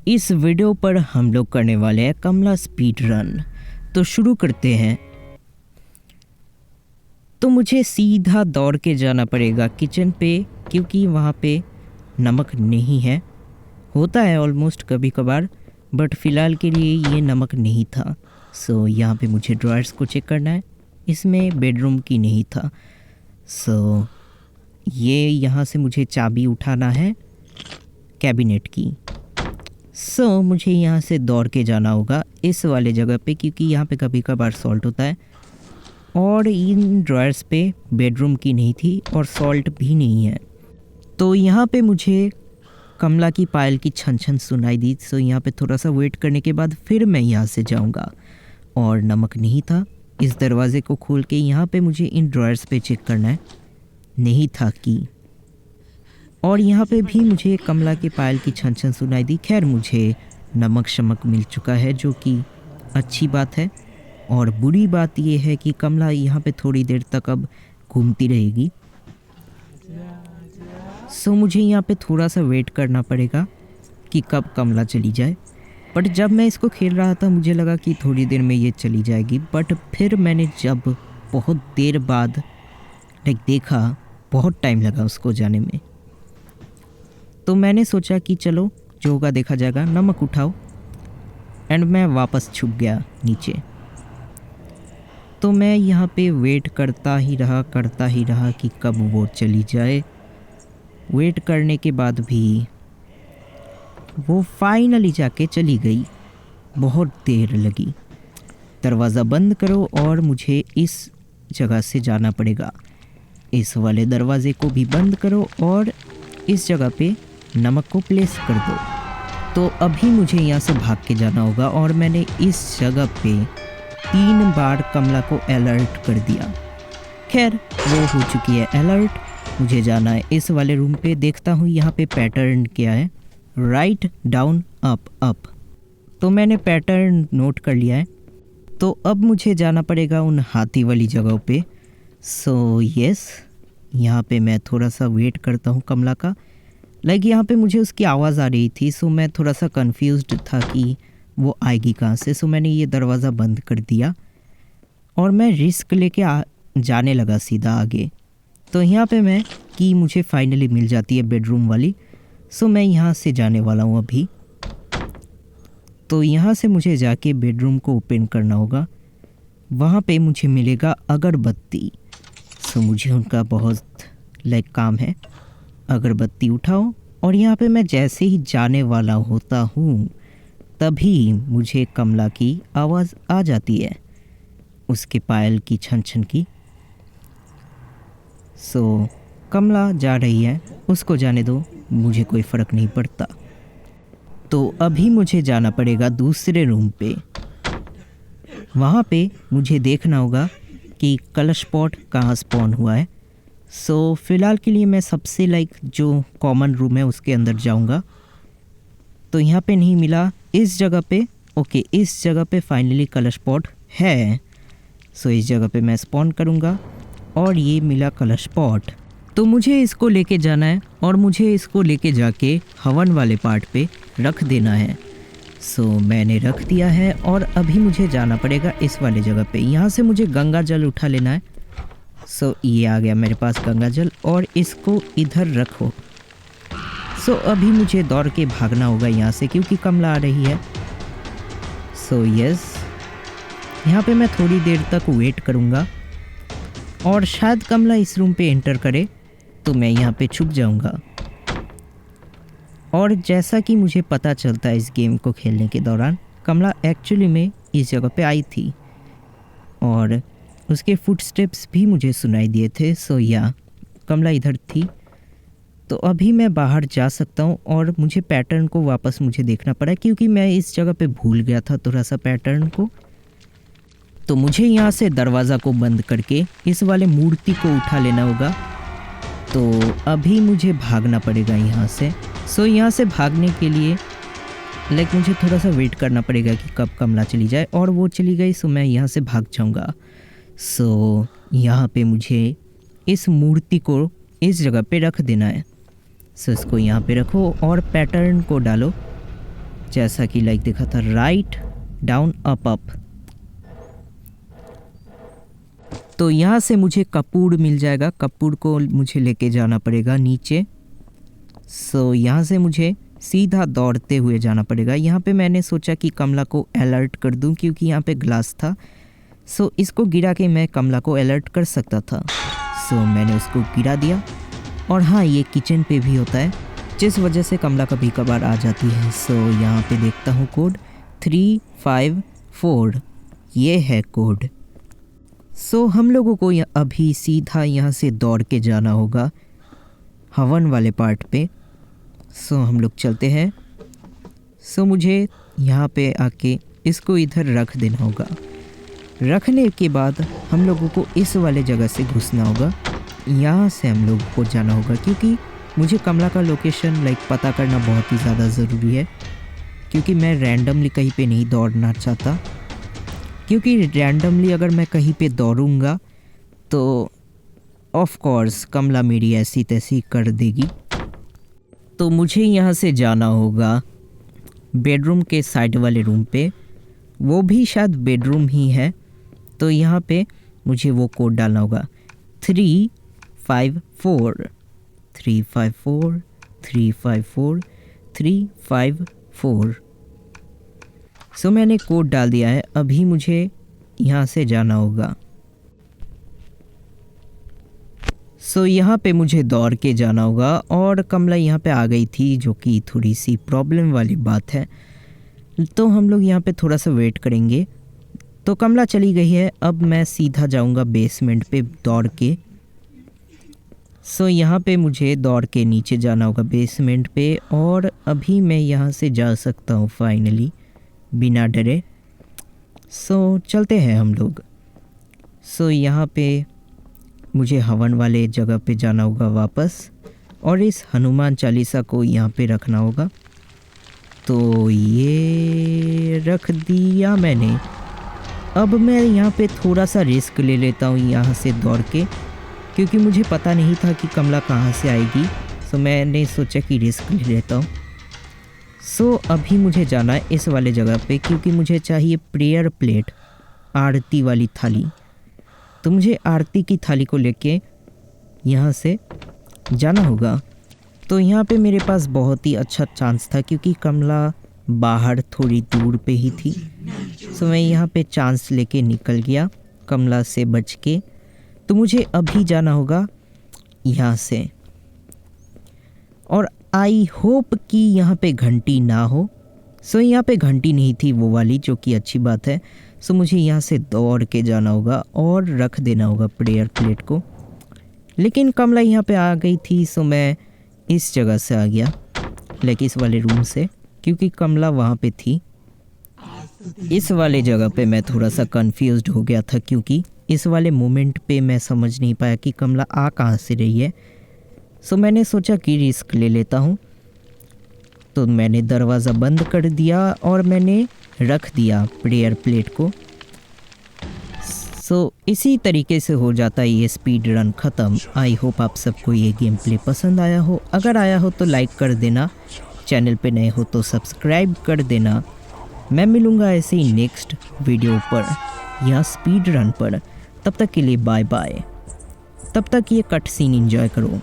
इस वीडियो पर हम लोग करने वाले हैं कमला स्पीड रन। तो शुरू करते हैं। तो मुझे सीधा दौड़ के जाना पड़ेगा किचन पे, क्योंकि वहाँ पे नमक नहीं है। होता है ऑलमोस्ट कभी कभार, बट फ़िलहाल के लिए ये नमक नहीं था। सो यहाँ पे मुझे ड्रॉयर्स को चेक करना है। इसमें बेडरूम की नहीं था। सो ये यहाँ से मुझे चाबी उठाना है कैबिनेट की। सो मुझे यहाँ से दौड़ के जाना होगा इस वाले जगह पे, क्योंकि यहाँ पे कभी कभार सॉल्ट होता है। और इन ड्रॉयर्स पे बेडरूम की नहीं थी और सॉल्ट भी नहीं है। तो यहाँ पे मुझे कमला की पायल की छन छन सुनाई दी। सो यहाँ पे थोड़ा सा वेट करने के बाद फिर मैं यहाँ से जाऊँगा। और नमक नहीं था। इस दरवाज़े को खोल के यहाँ पे मुझे इन ड्रॉयर्स पे चेक करना है। नहीं था की। और यहाँ पे भी मुझे कमला की पायल की छन छन सुनाई दी। खैर मुझे नमक शमक मिल चुका है, जो कि अच्छी बात है। और बुरी बात यह है कि कमला यहाँ पे थोड़ी देर तक अब घूमती रहेगी। सो मुझे यहाँ पे थोड़ा सा वेट करना पड़ेगा कि कब कमला चली जाए। बट जब मैं इसको खेल रहा था मुझे लगा कि थोड़ी देर में ये चली जाएगी। बट फिर मैंने जब बहुत देर बाद देखा, बहुत टाइम लगा उसको जाने में। तो मैंने सोचा कि चलो जो होगा देखा जाएगा, नमक उठाओ। एंड मैं वापस छुप गया नीचे। तो मैं यहाँ पे वेट करता ही रहा कि कब वो चली जाए। वेट करने के बाद भी वो फाइनली जाके चली गई। बहुत देर लगी। दरवाज़ा बंद करो और मुझे इस जगह से जाना पड़ेगा। इस वाले दरवाज़े को भी बंद करो और इस जगह पे नमक को प्लेस कर दो। तो अभी मुझे यहाँ से भाग के जाना होगा। और मैंने इस जगह पे 3 बार कमला को अलर्ट कर दिया। खैर वो हो चुकी है अलर्ट। मुझे जाना है इस वाले रूम पे। देखता हूँ यहाँ पे पैटर्न क्या है। Write down up up. तो मैंने पैटर्न नोट कर लिया है। तो अब मुझे जाना पड़ेगा उन हाथी वाली जगहों पे। सो यस, यहाँ पे मैं थोड़ा सा वेट करता हूँ कमला का। यहाँ पे मुझे उसकी आवाज़ आ रही थी। सो मैं थोड़ा सा कंफ्यूज्ड था कि वो आएगी कहाँ से। सो मैंने ये दरवाज़ा बंद कर दिया और मैं रिस्क लेके जाने लगा सीधा आगे। तो यहाँ पे मैं की मुझे फाइनली मिल जाती है बेडरूम वाली। सो मैं यहाँ से जाने वाला हूँ अभी। तो यहाँ से मुझे जाके बेडरूम को ओपन करना होगा। वहाँ पे मुझे मिलेगा अगरबत्ती। सो मुझे उनका बहुत काम है। अगरबत्ती उठाओ। और यहाँ पे मैं जैसे ही जाने वाला होता हूँ तभी मुझे कमला की आवाज़ आ जाती है, उसके पायल की छन छन की। सो कमला जा रही है, उसको जाने दो, मुझे कोई फ़र्क नहीं पड़ता। तो अभी मुझे जाना पड़ेगा दूसरे रूम पे। वहाँ पे मुझे देखना होगा कि कलश पॉट कहाँ स्पॉन हुआ है। सो फ़िलहाल के लिए मैं सबसे जो कॉमन रूम है उसके अंदर जाऊंगा। तो यहाँ पे नहीं मिला। इस जगह पे ओके, इस जगह पे फाइनली कलश पॉट है। सो इस जगह पे मैं स्पॉन करूँगा और ये मिला कलश पॉट। तो मुझे इसको लेके जाना है और मुझे इसको लेके जाके हवन वाले पार्ट पे रख देना है। सो मैंने रख दिया है और अभी मुझे जाना पड़ेगा इस वाले जगह पे। यहाँ से मुझे गंगा जल उठा लेना है। सो ये आ गया मेरे पास गंगा जल और इसको इधर रखो। सो अभी मुझे दौड़ के भागना होगा यहाँ से, क्योंकि कमला आ रही है। सो यस, यहाँ पे मैं थोड़ी देर तक वेट करूँगा और शायद कमला इस रूम पे एंटर करे तो मैं यहाँ पे छुप जाऊँगा। और जैसा कि मुझे पता चलता है इस गेम को खेलने के दौरान, कमला एक्चुअली में इस जगह पे आई थी और उसके फुटस्टेप्स भी मुझे सुनाई दिए थे। सो या कमला इधर थी। तो अभी मैं बाहर जा सकता हूँ और मुझे पैटर्न को वापस मुझे देखना पड़ा, क्योंकि मैं इस जगह पे भूल गया था थोड़ा सा पैटर्न को। तो मुझे यहाँ से दरवाज़ा को बंद करके इस वाले मूर्ति को उठा लेना होगा। तो अभी मुझे भागना पड़ेगा यहाँ से। सो यहाँ से भागने के लिए मुझे थोड़ा सा वेट करना पड़ेगा कि कब कमला चली जाए। और वो चली गई सो मैं यहाँ से भाग जाऊँगा। सो यहाँ पे मुझे इस मूर्ति को इस जगह पे रख देना है। सो इसको यहाँ पे रखो और पैटर्न को डालो। जैसा कि लाइक देखा था, राइट डाउन अप अप। तो यहाँ से मुझे कपूर मिल जाएगा, कपूर को मुझे लेके जाना पड़ेगा नीचे। सो यहाँ से मुझे सीधा दौड़ते हुए जाना पड़ेगा। यहाँ पे मैंने सोचा कि कमला को अलर्ट कर दूँ क्योंकि यहाँ पे ग्लास था। सो इसको गिरा के मैं कमला को अलर्ट कर सकता था। सो मैंने उसको गिरा दिया। और हाँ, ये किचन पे भी होता है जिस वजह से कमला कभी कभार आ जाती है। सो यहाँ पे देखता हूँ कोड 354, ये है कोड। सो हम लोगों को अभी सीधा यहाँ से दौड़ के जाना होगा हवन वाले पार्ट पे। सो हम लोग चलते हैं। सो मुझे यहाँ पे आके इसको इधर रख देना होगा। रखने के बाद हम लोगों को इस वाले जगह से घुसना होगा। यहाँ से हम लोगों को जाना होगा क्योंकि मुझे कमला का लोकेशन पता करना बहुत ही ज़्यादा ज़रूरी है, क्योंकि मैं रैंडमली कहीं पे नहीं दौड़ना चाहता। क्योंकि रैंडमली अगर मैं कहीं पे दौड़ूंगा तो ऑफ कोर्स कमला मेरी ऐसी तैसी कर देगी। तो मुझे यहाँ से जाना होगा बेडरूम के साइड वाले रूम पे, वो भी शायद बेडरूम ही है। तो यहाँ पे मुझे वो कोड डालना होगा 354 354 354 354। सो मैंने कोड डाल दिया है। अभी मुझे यहाँ से जाना होगा। सो यहाँ पे मुझे दौड़ के जाना होगा और कमला यहाँ पे आ गई थी, जो कि थोड़ी सी प्रॉब्लम वाली बात है। तो हम लोग यहाँ पे थोड़ा सा वेट करेंगे। तो कमला चली गई है। अब मैं सीधा जाऊँगा बेसमेंट पे दौड़ के। सो यहाँ पे मुझे दौड़ के नीचे जाना होगा बेसमेंट पे। और अभी मैं यहाँ से जा सकता हूँ फाइनली बिना डरे। सो चलते हैं हम लोग। सो यहाँ पे मुझे हवन वाले जगह पे जाना होगा वापस, और इस हनुमान चालीसा को यहाँ पे रखना होगा। तो ये रख दिया मैंने। अब मैं यहाँ पे थोड़ा सा रिस्क ले लेता हूँ यहाँ से दौड़ के, क्योंकि मुझे पता नहीं था कि कमला कहाँ से आएगी। सो मैंने सोचा कि रिस्क ले लेता हूँ। सो अभी मुझे जाना है इस वाले जगह पे, क्योंकि मुझे चाहिए प्रेयर प्लेट, आरती वाली थाली। तो मुझे आरती की थाली को लेके यहाँ से जाना होगा। तो यहाँ पे मेरे पास बहुत ही अच्छा चांस था, क्योंकि कमला बाहर थोड़ी दूर पे ही थी। सो मैं यहाँ पे चांस लेके निकल गया कमला से बच के। तो मुझे अभी जाना होगा यहाँ से, और आई होप कि यहाँ पे घंटी ना हो। सो यहाँ पे घंटी नहीं थी वो वाली, जो कि अच्छी बात है। सो मुझे यहाँ से दौड़ के जाना होगा और रख देना होगा प्रेयर प्लेट को। लेकिन कमला यहाँ पे आ गई थी। सो मैं इस जगह से आ गया, लेकिन इस वाले रूम से, क्योंकि कमला वहाँ पे थी। इस वाले जगह पे मैं थोड़ा सा कंफ्यूज्ड हो गया था, क्योंकि इस वाले मोमेंट पे मैं समझ नहीं पाया कि कमला आ कहाँ से रही है। सो मैंने सोचा कि रिस्क ले लेता हूँ। तो मैंने दरवाज़ा बंद कर दिया और मैंने रख दिया प्रेयर प्लेट को। सो इसी तरीके से हो जाता है ये स्पीड रन ख़त्म। आई होप आप सबको ये गेम प्ले पसंद आया हो। अगर आया हो तो लाइक कर देना, चैनल पे नए हो तो सब्सक्राइब कर देना। मैं मिलूँगा ऐसे ही नेक्स्ट वीडियो पर या स्पीड रन पर। तब तक के लिए बाय बाय। तब तक ये कट सीन एंजॉय करो।